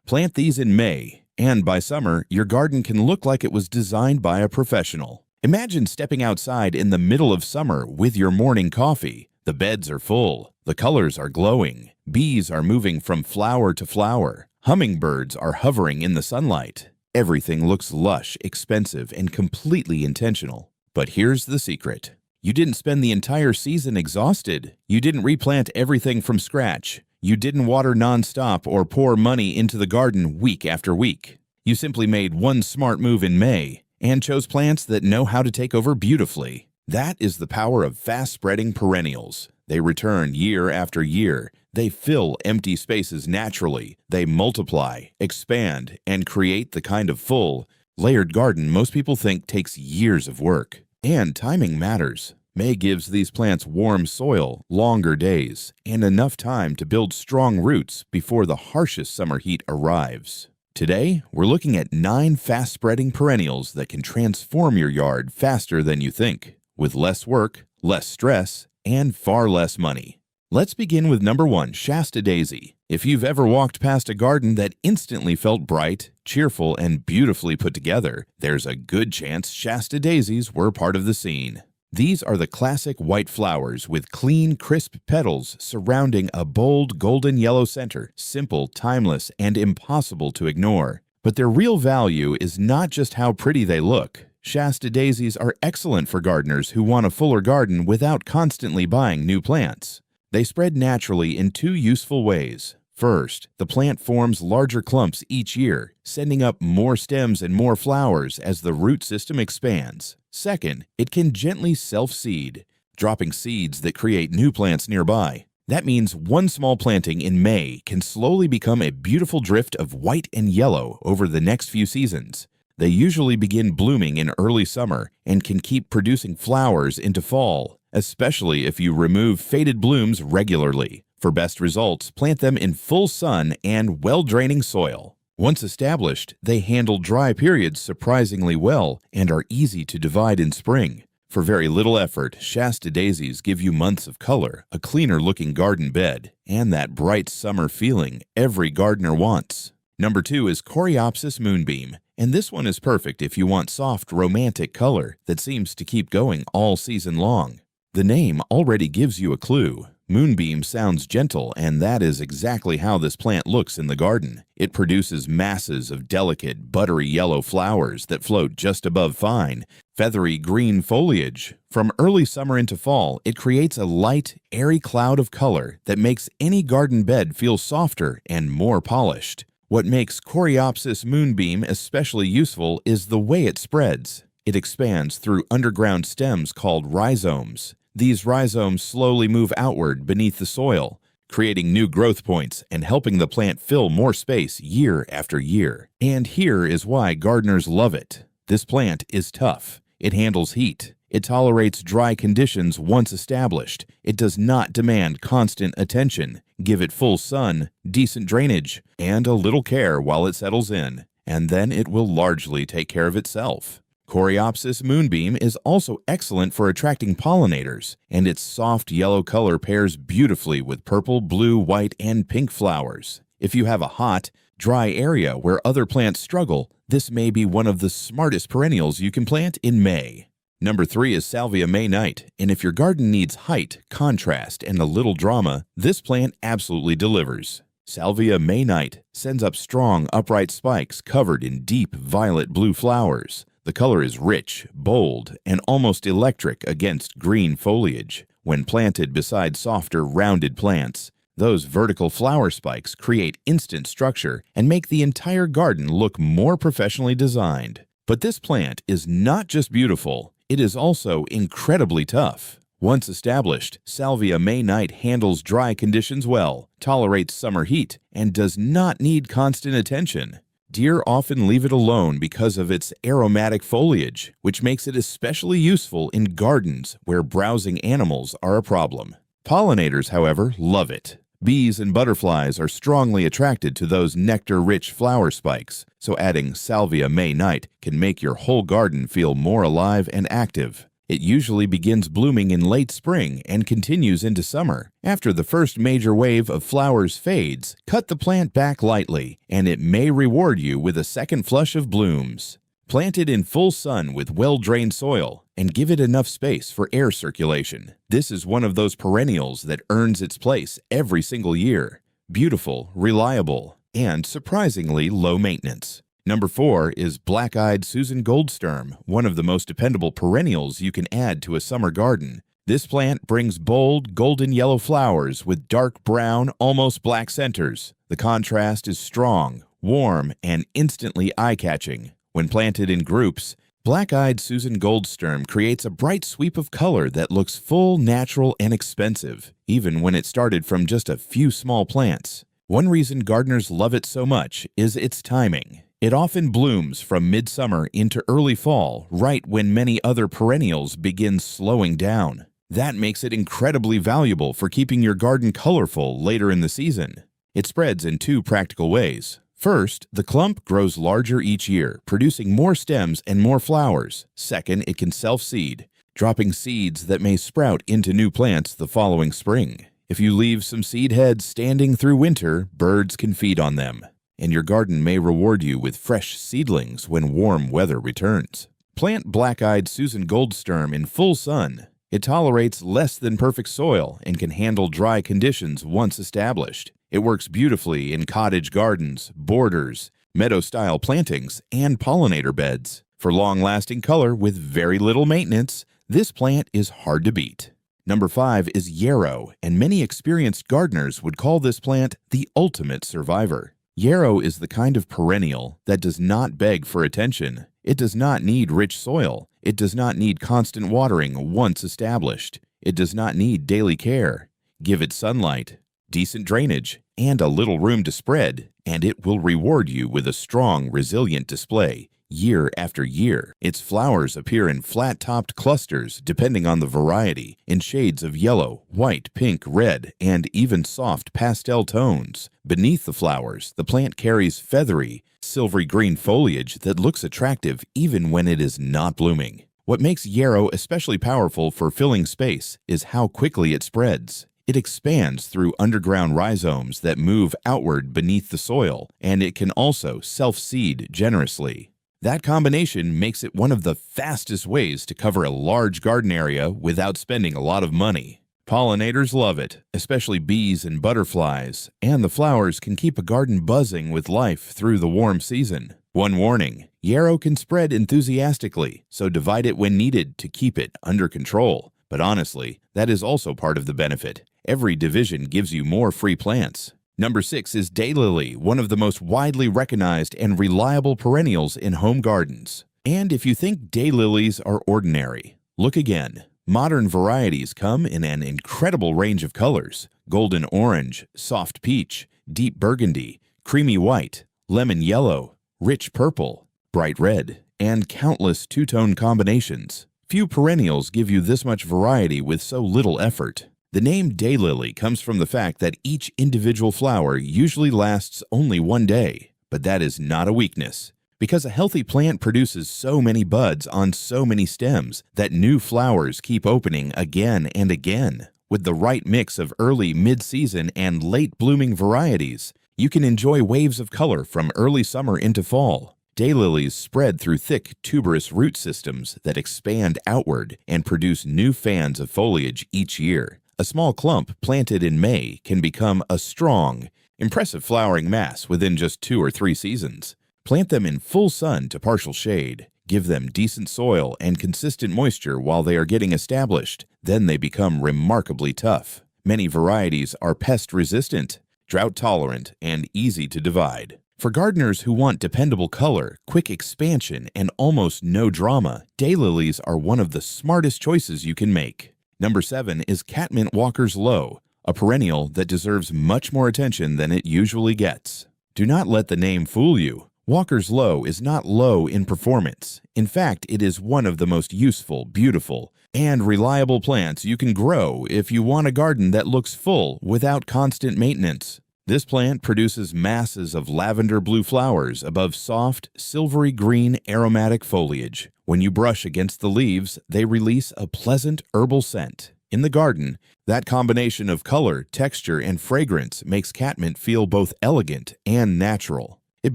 Plant these in May, and by summer, your garden can look like it was designed by a professional. Imagine stepping outside in the middle of summer with your morning coffee. The beds are full, the colors are glowing, bees are moving from flower to flower, hummingbirds are hovering in the sunlight. Everything looks lush, expensive, and completely intentional. But here's the secret. You didn't spend the entire season exhausted. You didn't replant everything from scratch. You didn't water nonstop or pour money into the garden week after week. You simply made one smart move in May and chose plants that know how to take over beautifully. That is the power of fast-spreading perennials. They return year after year. They fill empty spaces naturally. They multiply, expand, and create the kind of full, layered garden most people think takes years of work. And timing matters. May gives these plants warm soil, longer days, and enough time to build strong roots before the harshest summer heat arrives. Today, we're looking at 9 fast-spreading perennials that can transform your yard faster than you think, with less work, less stress, and far less money. Let's begin with number 1, Shasta Daisy. If you've ever walked past a garden that instantly felt bright, cheerful, and beautifully put together, there's a good chance Shasta Daisies were part of the scene. These are the classic white flowers with clean, crisp petals surrounding a bold golden yellow center, simple, timeless, and impossible to ignore. But their real value is not just how pretty they look. Shasta Daisies are excellent for gardeners who want a fuller garden without constantly buying new plants. They spread naturally in 2 useful ways. First, the plant forms larger clumps each year, sending up more stems and more flowers as the root system expands. Second, it can gently self-seed, dropping seeds that create new plants nearby. That means one small planting in May can slowly become a beautiful drift of white and yellow over the next few seasons. They usually begin blooming in early summer and can keep producing flowers into fall, especially if you remove faded blooms regularly. For best results, plant them in full sun and well-draining soil. Once established, they handle dry periods surprisingly well and are easy to divide in spring. For very little effort, Shasta Daisies give you months of color, a cleaner-looking garden bed, and that bright summer feeling every gardener wants. Number 2 is Coreopsis Moonbeam, and this one is perfect if you want soft, romantic color that seems to keep going all season long. The name already gives you a clue. Moonbeam sounds gentle, and that is exactly how this plant looks in the garden. It produces masses of delicate, buttery yellow flowers that float just above fine, feathery green foliage. From early summer into fall, it creates a light, airy cloud of color that makes any garden bed feel softer and more polished. What makes Coreopsis Moonbeam especially useful is the way it spreads. It expands through underground stems called rhizomes. These rhizomes slowly move outward beneath the soil, creating new growth points and helping the plant fill more space year after year. And here is why gardeners love it. This plant is tough. It handles heat. It tolerates dry conditions once established. It does not demand constant attention. Give it full sun, decent drainage, and a little care while it settles in, and then it will largely take care of itself. Coreopsis Moonbeam is also excellent for attracting pollinators, and its soft yellow color pairs beautifully with purple, blue, white, and pink flowers. If you have a hot, dry area where other plants struggle, this may be one of the smartest perennials you can plant in May. Number 3 is Salvia May Night, and if your garden needs height, contrast, and a little drama, this plant absolutely delivers. Salvia May Night sends up strong, upright spikes covered in deep violet-blue flowers. The color is rich, bold, and almost electric against green foliage. When planted beside softer, rounded plants, those vertical flower spikes create instant structure and make the entire garden look more professionally designed. But this plant is not just beautiful, it is also incredibly tough. Once established, Salvia May Night handles dry conditions well, tolerates summer heat, and does not need constant attention. Deer often leave it alone because of its aromatic foliage, which makes it especially useful in gardens where browsing animals are a problem. Pollinators, however, love it. Bees and butterflies are strongly attracted to those nectar-rich flower spikes, so adding Salvia May Night can make your whole garden feel more alive and active. It usually begins blooming in late spring and continues into summer. After the first major wave of flowers fades, cut the plant back lightly, and it may reward you with a second flush of blooms. Plant it in full sun with well-drained soil and give it enough space for air circulation. This is one of those perennials that earns its place every single year. Beautiful, reliable, and surprisingly low maintenance. Number 4 is black-eyed Susan Goldsturm, one of the most dependable perennials you can add to a summer garden. This plant brings bold, golden yellow flowers with dark brown, almost black centers. The contrast is strong, warm, and instantly eye-catching. When planted in groups, black-eyed Susan Goldsturm creates a bright sweep of color that looks full, natural, and expensive, even when it started from just a few small plants. One reason gardeners love it so much is its timing. It often blooms from midsummer into early fall, right when many other perennials begin slowing down. That makes it incredibly valuable for keeping your garden colorful later in the season. It spreads in 2 practical ways. First, the clump grows larger each year, producing more stems and more flowers. Second, it can self-seed, dropping seeds that may sprout into new plants the following spring. If you leave some seed heads standing through winter, birds can feed on them, and your garden may reward you with fresh seedlings when warm weather returns. Plant black-eyed Susan Goldsturm in full sun. It tolerates less than perfect soil and can handle dry conditions once established. It works beautifully in cottage gardens, borders, meadow-style plantings, and pollinator beds. For long-lasting color with very little maintenance, this plant is hard to beat. Number 5 is Yarrow, and many experienced gardeners would call this plant the ultimate survivor. Yarrow is the kind of perennial that does not beg for attention. It does not need rich soil. It does not need constant watering once established. It does not need daily care. Give it sunlight, decent drainage, and a little room to spread, and it will reward you with a strong, resilient display year after year. Its flowers appear in flat-topped clusters depending on the variety, in shades of yellow, white, pink, red, and even soft pastel tones. Beneath the flowers, the plant carries feathery, silvery green foliage that looks attractive even when it is not blooming. What makes Yarrow especially powerful for filling space is how quickly it spreads. It expands through underground rhizomes that move outward beneath the soil, and it can also self-seed generously. That combination makes it one of the fastest ways to cover a large garden area without spending a lot of money. Pollinators love it, especially bees and butterflies, and the flowers can keep a garden buzzing with life through the warm season. One warning: Yarrow can spread enthusiastically, so divide it when needed to keep it under control. But honestly, that is also part of the benefit. Every division gives you more free plants. Number 6 is Daylily, one of the most widely recognized and reliable perennials in home gardens. And if you think daylilies are ordinary, look again. Modern varieties come in an incredible range of colors: golden orange, soft peach, deep burgundy, creamy white, lemon yellow, rich purple, bright red, and countless two-tone combinations. Few perennials give you this much variety with so little effort. The name daylily comes from the fact that each individual flower usually lasts only one day, but that is not a weakness, because a healthy plant produces so many buds on so many stems that new flowers keep opening again and again. With the right mix of early, mid-season, and late-blooming varieties, you can enjoy waves of color from early summer into fall. Daylilies spread through thick, tuberous root systems that expand outward and produce new fans of foliage each year. A small clump planted in May can become a strong, impressive flowering mass within just 2 or 3 seasons. Plant them in full sun to partial shade. Give them decent soil and consistent moisture while they are getting established. Then they become remarkably tough. Many varieties are pest-resistant, drought-tolerant, and easy to divide. For gardeners who want dependable color, quick expansion, and almost no drama, daylilies are one of the smartest choices you can make. Number 7 is Catmint Walker's Low, a perennial that deserves much more attention than it usually gets. Do not let the name fool you. Walker's Low is not low in performance. In fact, it is one of the most useful, beautiful, and reliable plants you can grow if you want a garden that looks full without constant maintenance. This plant produces masses of lavender blue flowers above soft, silvery green aromatic foliage. When you brush against the leaves, they release a pleasant herbal scent. In the garden, that combination of color, texture, and fragrance makes catmint feel both elegant and natural. It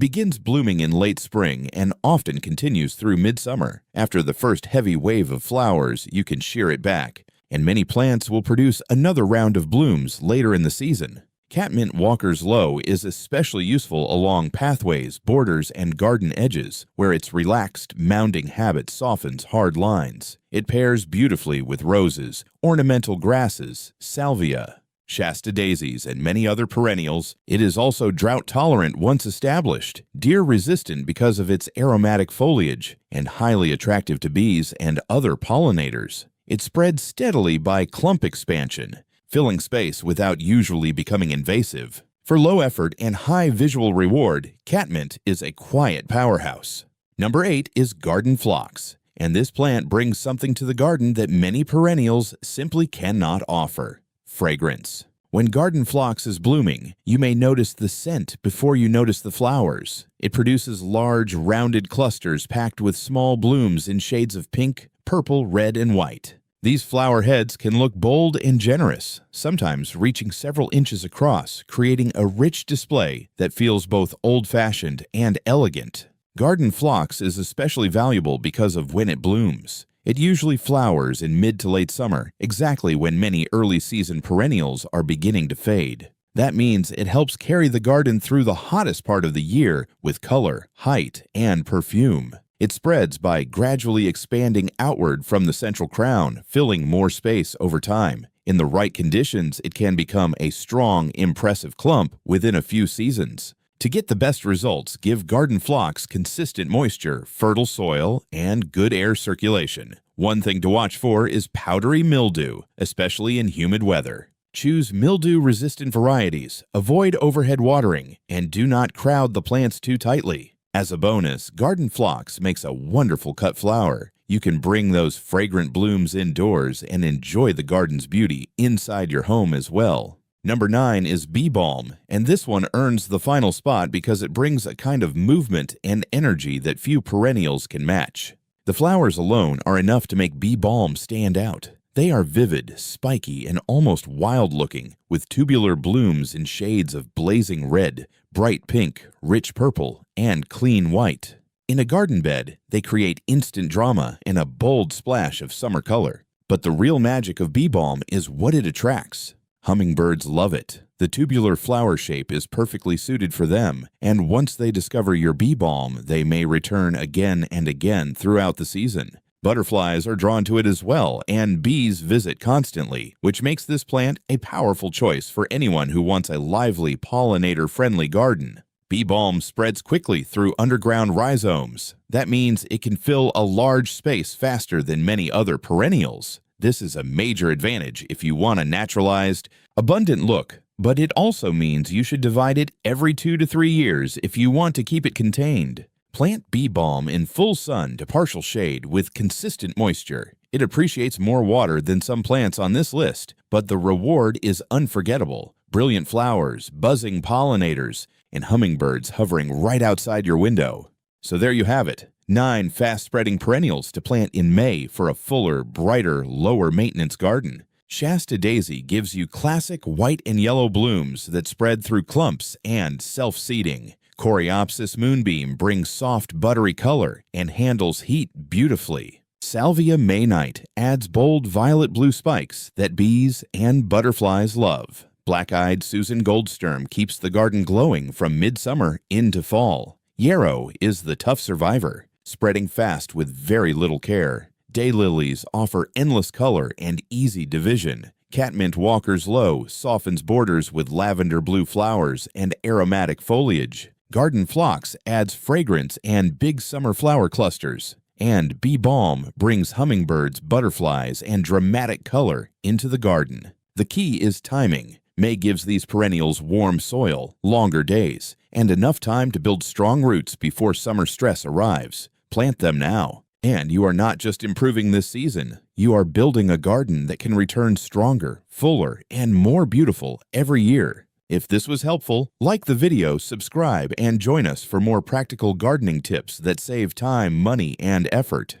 begins blooming in late spring and often continues through midsummer. After the first heavy wave of flowers, you can shear it back, and many plants will produce another round of blooms later in the season. Catmint Walker's Low is especially useful along pathways, borders, and garden edges, where its relaxed, mounding habit softens hard lines. It pairs beautifully with roses, ornamental grasses, salvia, Shasta Daisies, and many other perennials. It is also drought-tolerant once established, deer-resistant because of its aromatic foliage, and highly attractive to bees and other pollinators. It spreads steadily by clump expansion, filling space without usually becoming invasive. For low effort and high visual reward, catmint is a quiet powerhouse. Number 8 is garden phlox, and this plant brings something to the garden that many perennials simply cannot offer: fragrance. When garden phlox is blooming, you may notice the scent before you notice the flowers. It produces large, rounded clusters packed with small blooms in shades of pink, purple, red, and white. These flower heads can look bold and generous, sometimes reaching several inches across, creating a rich display that feels both old-fashioned and elegant. Garden phlox is especially valuable because of when it blooms. It usually flowers in mid to late summer, exactly when many early-season perennials are beginning to fade. That means it helps carry the garden through the hottest part of the year with color, height, and perfume. It spreads by gradually expanding outward from the central crown, filling more space over time. In the right conditions, it can become a strong, impressive clump within a few seasons. To get the best results, give garden phlox consistent moisture, fertile soil, and good air circulation. One thing to watch for is powdery mildew, especially in humid weather. Choose mildew-resistant varieties, avoid overhead watering, and do not crowd the plants too tightly. As a bonus, garden phlox makes a wonderful cut flower. You can bring those fragrant blooms indoors and enjoy the garden's beauty inside your home as well. Number 9 is bee balm, and this one earns the final spot because it brings a kind of movement and energy that few perennials can match. The flowers alone are enough to make bee balm stand out. They are vivid, spiky, and almost wild-looking, with tubular blooms in shades of blazing red, bright pink, rich purple, and clean white. In a garden bed, they create instant drama and a bold splash of summer color. But the real magic of bee balm is what it attracts. Hummingbirds love it. The tubular flower shape is perfectly suited for them, and once they discover your bee balm, they may return again and again throughout the season. Butterflies are drawn to it as well, and bees visit constantly, which makes this plant a powerful choice for anyone who wants a lively, pollinator-friendly garden. Bee balm spreads quickly through underground rhizomes. That means it can fill a large space faster than many other perennials. This is a major advantage if you want a naturalized, abundant look, but it also means you should divide it every 2 to 3 years if you want to keep it contained. Plant bee balm in full sun to partial shade with consistent moisture. It appreciates more water than some plants on this list, but the reward is unforgettable. Brilliant flowers, buzzing pollinators, and hummingbirds hovering right outside your window. So there you have it, 9 fast-spreading perennials to plant in May for a fuller, brighter, lower-maintenance garden. Shasta Daisy gives you classic white and yellow blooms that spread through clumps and self-seeding. Coreopsis Moonbeam brings soft, buttery color and handles heat beautifully. Salvia May Night adds bold violet-blue spikes that bees and butterflies love. Black-eyed Susan Goldsturm keeps the garden glowing from midsummer into fall. Yarrow is the tough survivor, spreading fast with very little care. Daylilies offer endless color and easy division. Catmint Walker's Low softens borders with lavender blue flowers and aromatic foliage. Garden phlox adds fragrance and big summer flower clusters. And bee balm brings hummingbirds, butterflies, and dramatic color into the garden. The key is timing. May gives these perennials warm soil, longer days, and enough time to build strong roots before summer stress arrives. Plant them now. And you are not just improving this season, you are building a garden that can return stronger, fuller, and more beautiful every year. If this was helpful, like the video, subscribe, and join us for more practical gardening tips that save time, money, and effort.